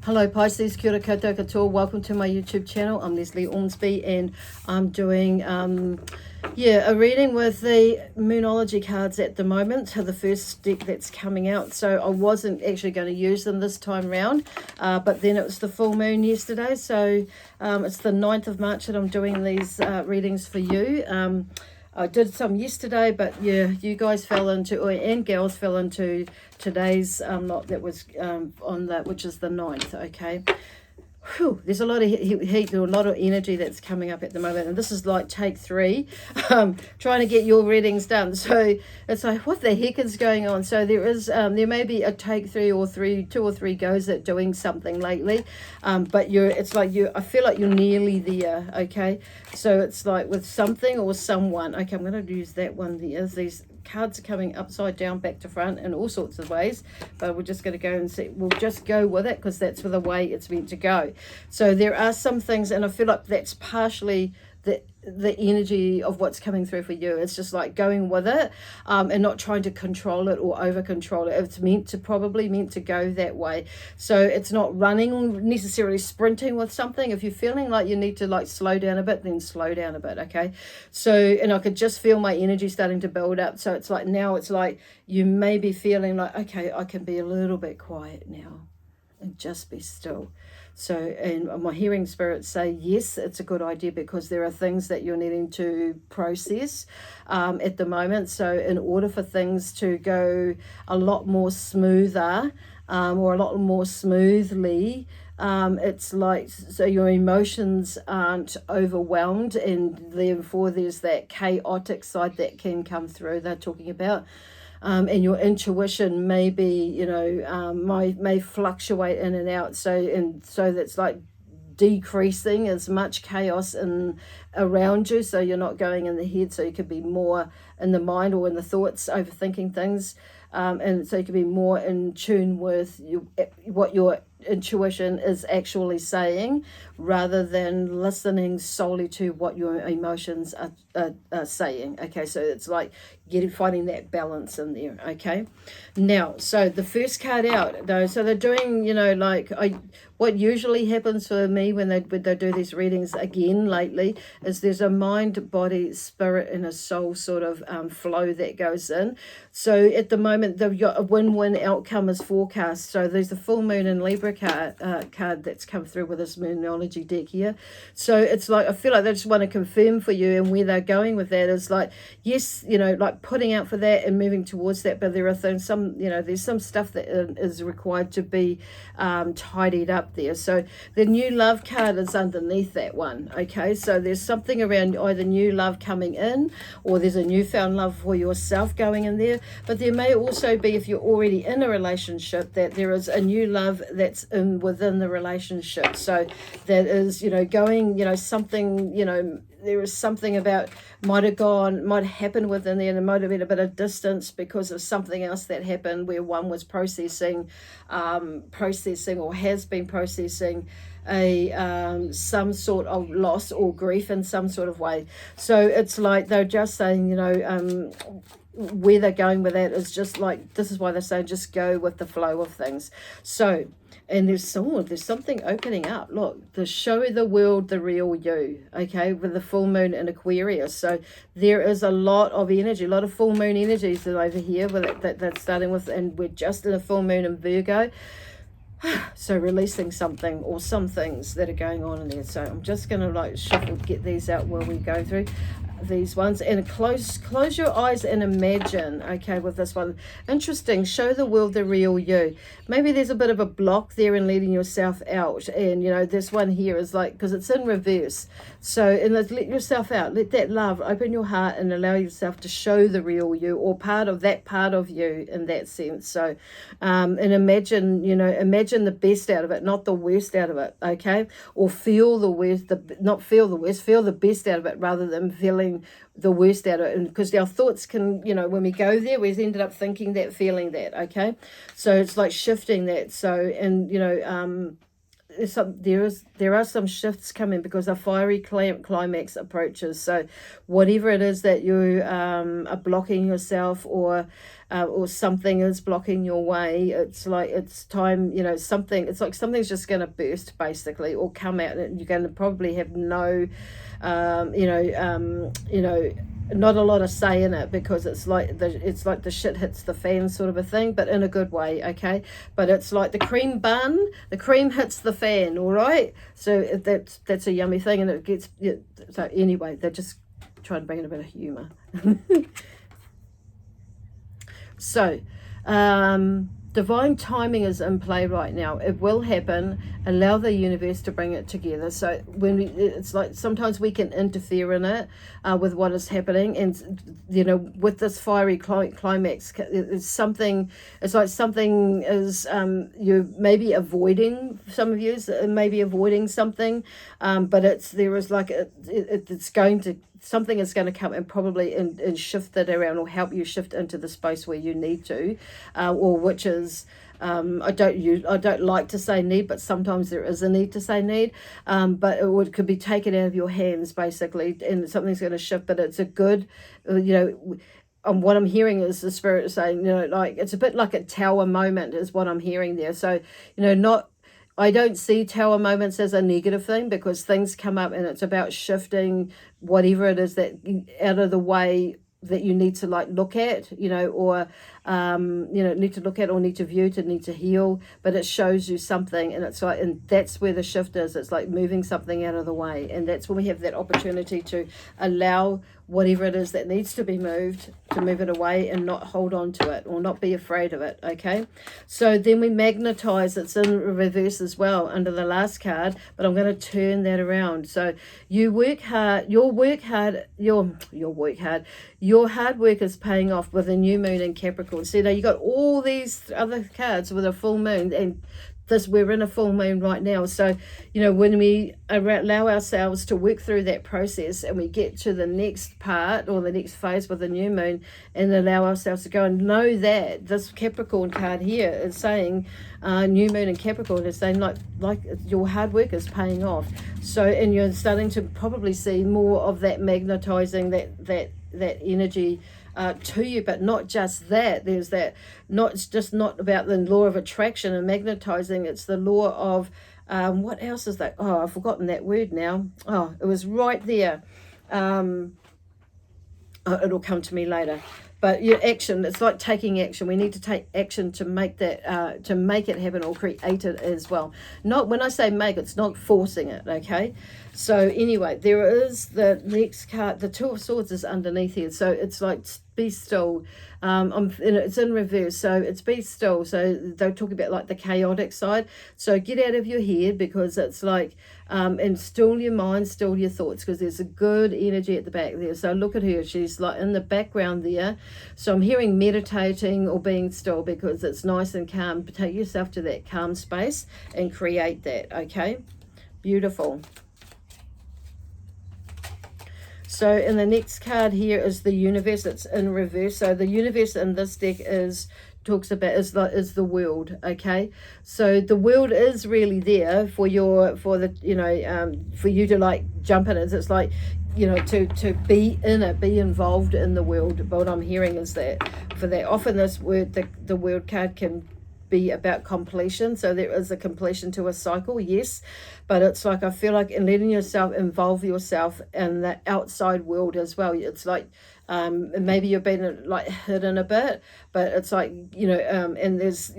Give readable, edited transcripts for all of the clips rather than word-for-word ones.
Hello Pisces, kia ora koutou katoa. Welcome to my YouTube channel. I'm Leslie Ormsby and I'm doing a reading with the Moonology cards at the moment, the first deck that's coming out. So I wasn't actually going to use them this time round, but then it was the full moon yesterday, so it's the 9th of March that I'm doing these readings for you. I did some yesterday, but yeah, you guys fell into, and gals fell into today's lot that was on that, which is the 9th, okay? Whew, there's a lot of heat, a lot of energy that's coming up at the moment, and this is like take 3, trying to get your readings done. So it's like, what the heck is going on? So there may be a take 3 or 2 or 3 goes at doing something lately, but I feel like you're nearly there, okay? So it's like with something or someone. Okay, I'm going to use that one there. These cards are coming upside down, back to front in all sorts of ways, but we're just going to go and see. We'll just go with it because that's the way it's meant to go. So there are some things, and I feel like that's partially the energy of what's coming through for you. It's just like going with it, and not trying to control it or over control it. It's probably meant to go that way. So it's not running or necessarily sprinting with something. If you're feeling like you need to like slow down a bit, then slow down a bit, okay? So, and I could just feel my energy starting to build up. So it's like now it's like you may be feeling like, okay, I can be a little bit quiet now and just be still. So, and my hearing spirits say, yes, it's a good idea because there are things that you're needing to process at the moment. So in order for things to go a lot more smoother or a lot more smoothly, it's like, so your emotions aren't overwhelmed, and therefore there's that chaotic side that can come through they're talking about. And your intuition may be, may fluctuate in and out. So that's like decreasing as much chaos around you. So you're not going in the head. So you could be more in the mind or in the thoughts, overthinking things. And so you can be more in tune with what your intuition is actually saying, rather than listening solely to what your emotions are saying. Okay, so it's like finding that balance in there. Okay, now, so the first card out though, so they're doing, what usually happens for me when they do these readings again lately is there's a mind, body, spirit, and a soul sort of flow that goes in. So at the moment, a win-win outcome is forecast. So there's the full moon in Libra card that's come through with this Moonology deck here. So it's like, I feel like they just want to confirm for you, and where they're going with that is like, yes, like putting out for that and moving towards that, but there are things, there's some stuff that is required to be tidied up there. So the new love card is underneath that one, okay? So there's something around either new love coming in, or there's a newfound love for yourself going in there. But there may also be, if you're already in a relationship, that there is a new love that's within the relationship. So that is, going, something, there is something about might have happened within there, and there might have been a bit of distance because of something else that happened where one was processing or has been processing some sort of loss or grief in some sort of way. So it's like they're just saying, where they're going with that is just like, this is why they're saying just go with the flow of things. So, and there's something opening up. Look, to show the world the real you, okay, with the full moon in Aquarius. So there is a lot of energy, a lot of full moon energies that over here that's starting with, and we're just in a full moon in Virgo. So releasing something or some things that are going on in there. So I'm just going to shuffle, get these out while we go through these ones, and close your eyes and imagine, okay, with this one. Interesting. Show the world the real you. Maybe there's a bit of a block there in letting yourself out, and this one here is like, because it's in reverse. So, and let yourself out, let that love open your heart and allow yourself to show the real you, or part of you in that sense. So and imagine the best out of it, not the worst out of it, okay? Or feel the worst, feel the best out of it rather than feeling the worst out of it. And because our thoughts can, when we go there, we've ended up thinking that, feeling that, okay? So it's like shifting that. So, and there are some shifts coming because a fiery climax approaches. So whatever it is that you are blocking yourself, or or something is blocking your way. It's like it's time, you know, it's like something's just going to burst basically, or come out, and you're going to probably have no not a lot of say in it, because it's like the shit hits the fan sort of a thing, but in a good way, okay? But it's like the cream hits the fan, all right? So that's a yummy thing, and it gets, yeah. So anyway, they're just trying to bring in a bit of humor. So divine timing is in play right now. It will happen. Allow the universe to bring it together. So it's like sometimes we can interfere in it with what is happening, and you know, with this fiery climax, it's like something is you're maybe avoiding, some of you maybe avoiding something, but it's going to, something is going to come and probably and shift it around, or help you shift into the space where you need to, or which is, I don't like to say need, but sometimes there is a need to say need, but could be taken out of your hands basically, and something's going to shift. But it's a good, what I'm hearing is the spirit saying, like it's a bit like a tower moment is what I'm hearing there. So I don't see tower moments as a negative thing, because things come up and it's about shifting whatever it is that out of the way that you need to look at, or need to look at, or need to view, to need to heal. But it shows you something, and it's like, and that's where the shift is. It's like moving something out of the way, and that's when we have that opportunity to allow whatever it is that needs to be moved, to move it away and not hold on to it, or not be afraid of it. Okay, so then we magnetize. It's in reverse as well under the last card, but I'm going to turn that around. So you work hard, your hard work is paying off with a new moon in Capricorn. See, now you got all these other cards with a full moon, and we're in a full moon right now. So when we allow ourselves to work through that process, and we get to the next part, or the next phase with the new moon, and allow ourselves to go, and know that this Capricorn card here is saying, new moon in Capricorn is saying like your hard work is paying off. So, and you're starting to probably see more of that magnetizing, that energy to you. But not just that, there's that, it's just not about the law of attraction and magnetizing, it's the law of what else is that? Oh, I've forgotten that word now. Oh, it was right there. It'll come to me later. But your action, it's like taking action. We need to take action to make that, to make it happen, or create it as well. Not, when I say make, it's not forcing it, okay? So anyway, there is the next card. The Two of Swords is underneath here. So it's like, be still. It's in reverse, so it's be still. So they're talking about like the chaotic side. So get out of your head, because it's like, and still your mind, still your thoughts, because there's a good energy at the back there. So look at her, she's like in the background there. So I'm hearing meditating or being still, because it's nice and calm. Take yourself to that calm space and create that, okay? Beautiful. So, and the next card here is the universe. It's in reverse. So the universe in this deck is the world, okay? So the world is really there for you to like jump in it. It's like, to be in it, be involved in the world. But what I'm hearing is that for that, often this word, the world card can be about completion. So there is a completion to a cycle, yes, but it's like, I feel like in letting yourself involve yourself in the outside world as well. It's like maybe you've been like hidden a bit, but it's like, and there's,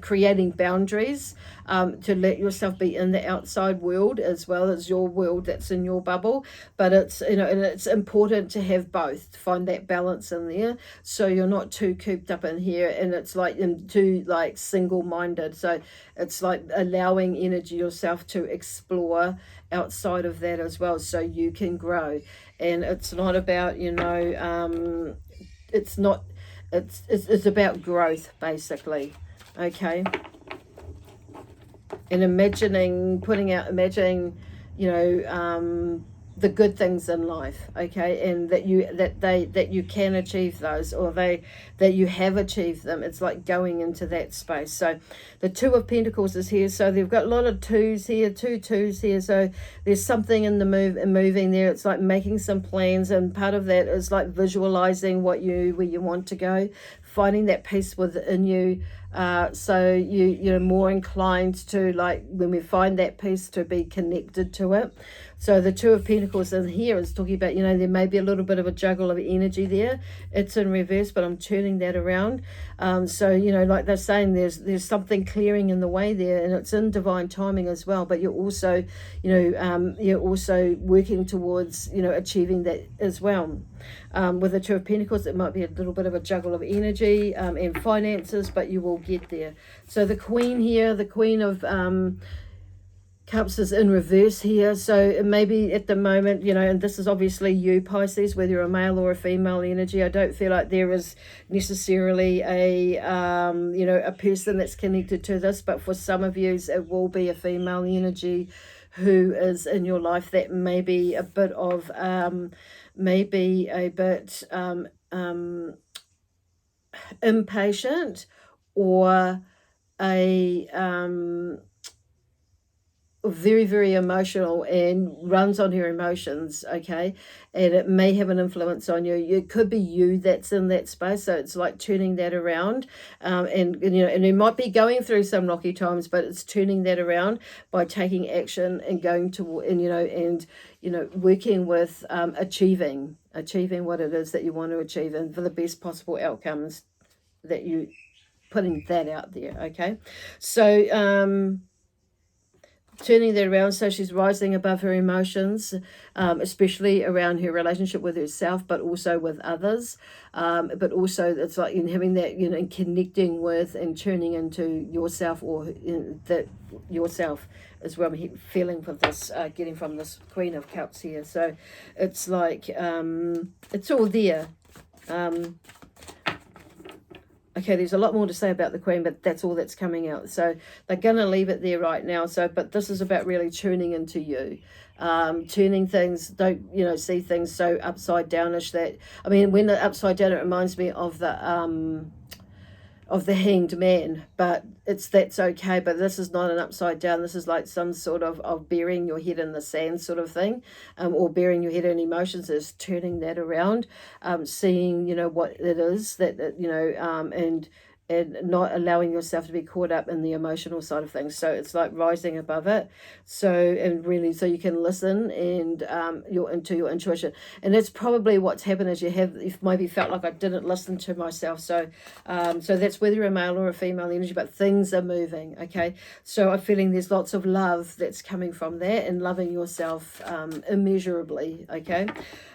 creating boundaries to let yourself be in the outside world as well as your world that's in your bubble. But it's, and it's important to have both, to find that balance in there, so you're not too cooped up in here, and it's like too like single-minded. So it's like allowing energy yourself to explore outside of that as well, so you can grow. And it's not about, it's about growth basically, okay? And imagining the good things in life, okay? And that you can achieve those, or that you have achieved them. It's like going into that space. So the Two of Pentacles is here, so they've got a lot of twos here, two twos here. So there's something in the moving there. It's like making some plans, and part of that is like visualizing where you want to go. finding that peace within you. So you're more inclined to, like, when we find that peace, to be connected to it. So the Two of Pentacles in here is talking about, there may be a little bit of a juggle of energy there. It's in reverse, but I'm turning that around. So, like they're saying, there's something clearing in the way there, and it's in divine timing as well. But you're also, you're also working towards, achieving that as well. With the Two of Pentacles, it might be a little bit of a juggle of energy and finances, but you will get there. So the Queen here, the Queen of Cups is in reverse here. So maybe at the moment, and this is obviously you, Pisces, whether you're a male or a female energy. I don't feel like there is necessarily a person that's connected to this, but for some of you, it will be a female energy who is in your life that may be a bit of, impatient, or a very, very emotional and runs on her emotions, okay? And it may have an influence on you. It could be you that's in that space, so it's like turning that around. And you might be going through some rocky times, but it's turning that around by taking action and going to, and working with achieving what it is that you want to achieve, and for the best possible outcomes that you putting that out there, okay? So turning that around, so she's rising above her emotions, especially around her relationship with herself, but also with others. But also it's like having that, and connecting with and tuning into yourself, or that yourself is what I'm feeling for this, getting from this Queen of Cups here. So it's like, it's all there. Okay, there's a lot more to say about the Queen, but that's all that's coming out. So they're going to leave it there right now. So, but this is about really tuning into you. Turning things, don't, see things so upside downish that, when they're upside down, it reminds me of the Hanged Man, but that's okay. But this is not an upside down. This is like some sort of burying your head in the sand sort of thing, or burying your head in emotions. Is turning that around, seeing what it is that and not allowing yourself to be caught up in the emotional side of things. So it's like rising above it. So, and really, so you can listen and into your intuition. And that's probably what's happened, is you've maybe felt like I didn't listen to myself. So so that's whether you're a male or a female energy, but things are moving, okay? So I'm feeling there's lots of love that's coming from that, and loving yourself immeasurably, okay?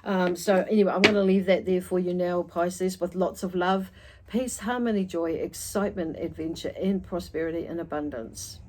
So anyway, I'm going to leave that there for you now, Pisces, with lots of love, peace, harmony, joy, excitement, adventure, and prosperity and abundance.